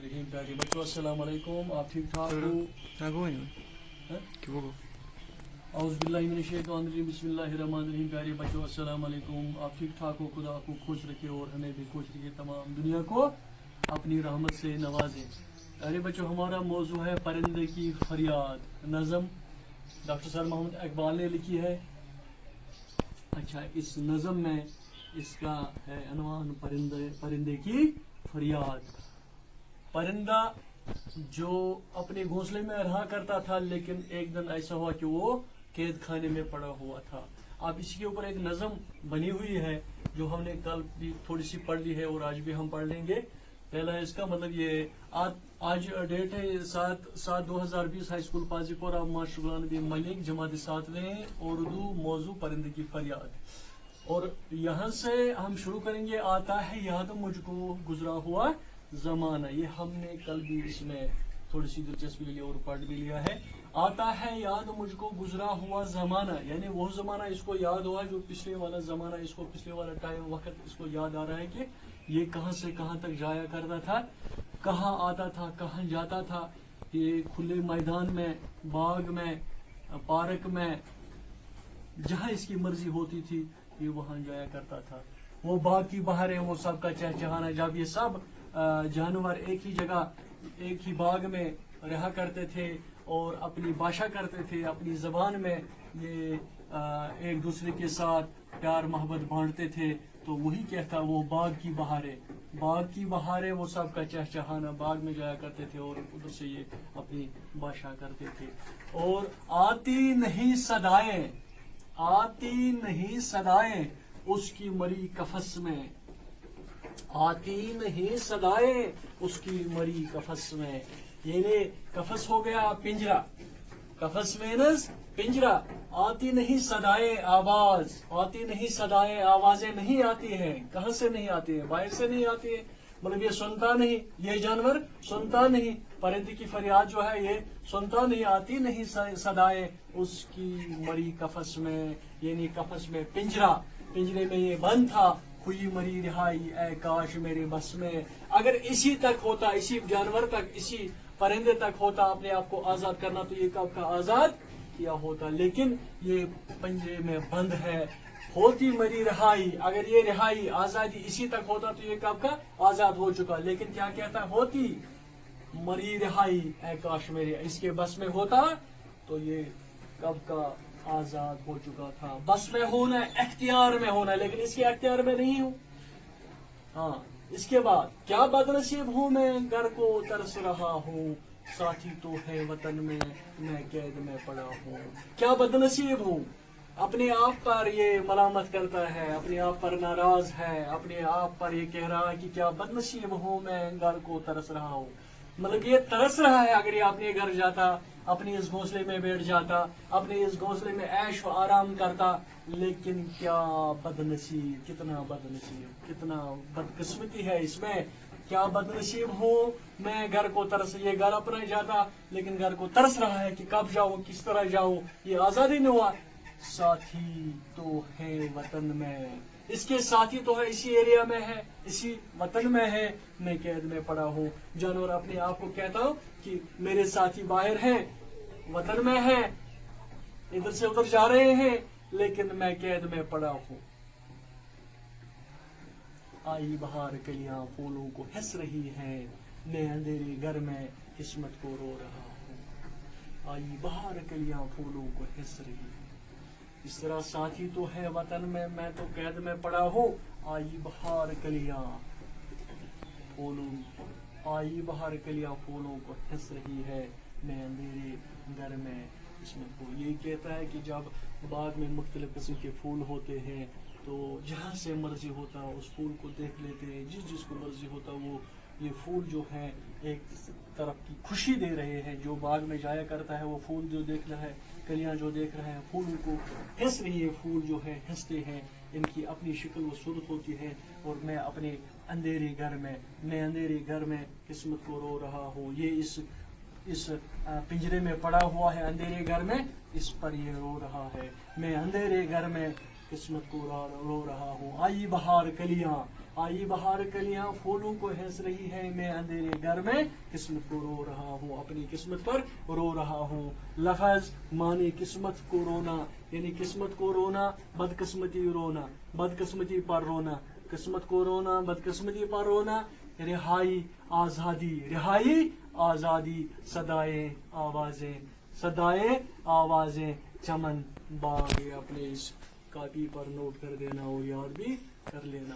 الرحیم. پیارے بچوں السلام علیکم. آپ ٹھیک ٹھاک ہو؟ اعوذ باللہ من الشیطان الرجیم. بسم اللہ الرحمن الرحیم. پیارے بچوں السلام علیکم. آپ ٹھیک ٹھاک ہو؟ خدا آپ کو خوش رکھے اور ہمیں بھی خوش رکھے, تمام دنیا کو اپنی رحمت سے نوازے. پیارے بچوں ہمارا موضوع ہے پرندے کی فریاد. نظم ڈاکٹر سر محمد اقبال نے لکھی ہے. اچھا, اس نظم میں اس کا ہے عنوان پرندے کی فریاد. پرندہ جو اپنے گھونسلے میں رہا کرتا تھا, لیکن ایک دن ایسا ہوا کہ وہ قید خانے میں پڑا ہوا تھا. اب اسی کے اوپر ایک نظم بنی ہوئی ہے جو ہم نے کل بھی تھوڑی سی پڑھ لی ہے اور آج بھی ہم پڑھ لیں گے. پہلا اس کا مطلب یہ آج ڈیٹ ہے 7/7/2020. ہائی اسکول پازی پورہ, ماسٹر غلام نبی ملک, جماعت 7ویں, اردو, موضوع پرندے کی فریاد. اور یہاں سے ہم شروع کریں گے. آتا ہے یاد مجھ کو گزرا ہوا زمانہ. یہ ہم نے کل بھی اس میں تھوڑی سی دلچسپی لی اور پڑھ بھی لیا ہے. آتا ہے یاد مجھ کو گزرا ہوا زمانہ, یعنی وہ زمانہ اس کو یاد ہوا جو پچھلے والا زمانہ, اس کو پچھلے والا ٹائم وقت اس کو یاد آ رہا ہے کہ یہ کہاں سے کہاں تک جایا کرتا تھا, کہاں آتا تھا, کہاں جاتا تھا. یہ کھلے میدان میں, باغ میں, پارک میں, جہاں اس کی مرضی ہوتی تھی یہ وہاں جایا کرتا تھا. وہ باغ کی بہاریں, وہ سب کا چہچہانا, جب یہ سب جانور ایک ہی جگہ ایک ہی باغ میں رہا کرتے تھے اور اپنی بھاشا کرتے تھے, اپنی زبان میں یہ ایک دوسرے کے ساتھ پیار محبت بانٹتے تھے, تو وہی کہتا وہ باغ کی بہاریں. باغ کی بہاریں, وہ سب کا چہچہانا, باغ میں جایا کرتے تھے اور ادھر سے یہ اپنی بھاشا کرتے تھے. اور آتی نہیں صدائیں, آتی نہیں صدائیں اس کی مری قفس میں, آتی نہیں صدائیں اس کی مری قفس میں. یعنی قفس ہو گیا پنجرا, قفس میں پنجرا. آتی نہیں صدائیں آواز, آتی نہیں صدائیں آوازیں نہیں آتی ہیں. کہاں سے نہیں آتی ہیں؟ باہر سے نہیں آتی ہیں. مطلب یہ سنتا نہیں, یہ جانور سنتا نہیں. پرندے کی فریاد جو ہے یہ سنتا نہیں. آتی نہیں صدائیں اس کی مری قفس میں, یعنی قفس میں پنجرا, پنجرے میں یہ بند تھا. ہوئی مری رہائی اے کاش میرے بس میں. اگر اسی تک ہوتا, اسی جانور تک, اسی پرندے تک ہوتا اپنے آپ کو آزاد کرنا, تو یہ کب کا آزاد کیا ہوتا. لیکن یہ پنجرے میں بند ہے. ہوتی مری رہائی, اگر یہ رہائی آزادی اسی تک ہوتا تو یہ کب کا آزاد ہو چکا. لیکن کیا کہتا ہے, ہوتی مری رہائی اے کاش میرے, اس کے بس میں ہوتا تو یہ کب کا آزاد ہو چکا تھا. بس میں ہونا, اختیار میں ہونا, لیکن اس کے اختیار میں نہیں ہوں. ہاں, اس کے بعد کیا بدنصیب ہوں میں گھر کو ترس رہا ہوں, ساتھی تو ہے وطن میں میں قید میں پڑا ہوں. کیا بدنصیب ہوں, اپنے آپ پر یہ ملامت کرتا ہے, اپنے آپ پر ناراض ہے, اپنے آپ پر یہ کہہ رہا ہے کہ کیا بدنصیب ہوں میں گھر کو ترس رہا ہوں. مطلب یہ ترس رہا ہے, اگر یہ اپنے گھر جاتا, اپنے اس گھونسلے میں بیٹھ جاتا, اپنے اس گھونسلے میں عیش و آرام کرتا. لیکن کیا بدنصیب, کتنا بدنصیب, کتنا بدقسمتی ہے اس میں. کیا بدنصیب ہوں میں گھر کو ترس, یہ گھر اپنا جاتا لیکن گھر کو ترس رہا ہے کہ کب جاؤں, کس طرح جاؤں, یہ آزادی نہیں ہوا. ساتھی تو ہے وطن میں, اس کے ساتھی تو ہے اسی ایریا میں ہے, اسی وطن میں ہے, میں قید میں پڑا ہوں. جانور اپنے آپ کو کہتا ہوں کہ میرے ساتھی باہر ہیں, وطن میں ہیں, ادھر سے ادھر جا رہے ہیں, لیکن میں قید میں پڑا ہوں. آئی بہار کلیاں پھولوں کو ہنس رہی ہے, میں اندھیرے گھر میں قسمت کو رو رہا ہوں. آئی بہار کلیاں پھولوں کو ہنس رہی ہے. اس طرح ساتھی تو ہے وطن میں, میں تو قید میں پڑا ہوں. آئی بہار کلیاں پھولوں, آئی بہار کلیاں پھولوں کو ہنس رہی ہے, میں اندھیرے گھر میں قسمت کو. یہ کہتا ہے کہ جب باغ میں مختلف قسم کے پھول ہوتے ہیں تو جہاں سے مرضی ہوتا اس پھول کو دیکھ لیتے ہیں, جس کو مرضی ہوتا وہ یہ پھول جو ہے ایک طرف کی خوشی دے رہے ہیں. جو باغ میں جایا کرتا ہے وہ پھول جو دیکھ رہا ہے, کلیاں جو دیکھ رہے ہیں, پھولوں کو ہنس رہی ہے, پھول جو ہے ہنستے ہیں, ان کی اپنی شکل و صورت ہوتی ہے. اور میں اپنے اندھیرے گھر میں, میں اندھیرے گھر میں قسمت کو رو رہا ہوں. یہ اس پنجرے میں پڑا ہوا ہے اندھیرے گھر میں, اس پر یہ رو رہا ہے. میں اندھیرے گھر میں قسمت کو رو رہا ہوں. آئی بہار کلیاں آئی بہار کلیاں پھولوں کو ہنس رہی ہے، میں اندھیرے گھر میں قسمت کو رو رہا ہوں، اپنی قسمت پر رو رہا ہوں۔ لفظ معنی قسمت کو رونا، یعنی قسمت کو رونا، بدقسمتی رونا، بدقسمتی پر رونا، قسمت کو رونا، بدقسمتی پر رونا، رہائی آزادی، رہائی آزادی، صدائیں آوازیں، صدائیں آوازیں، چمن باغ۔ یہ اپنے اس کاپی پر نوٹ کر دینا اور یاد بھی کر لینا۔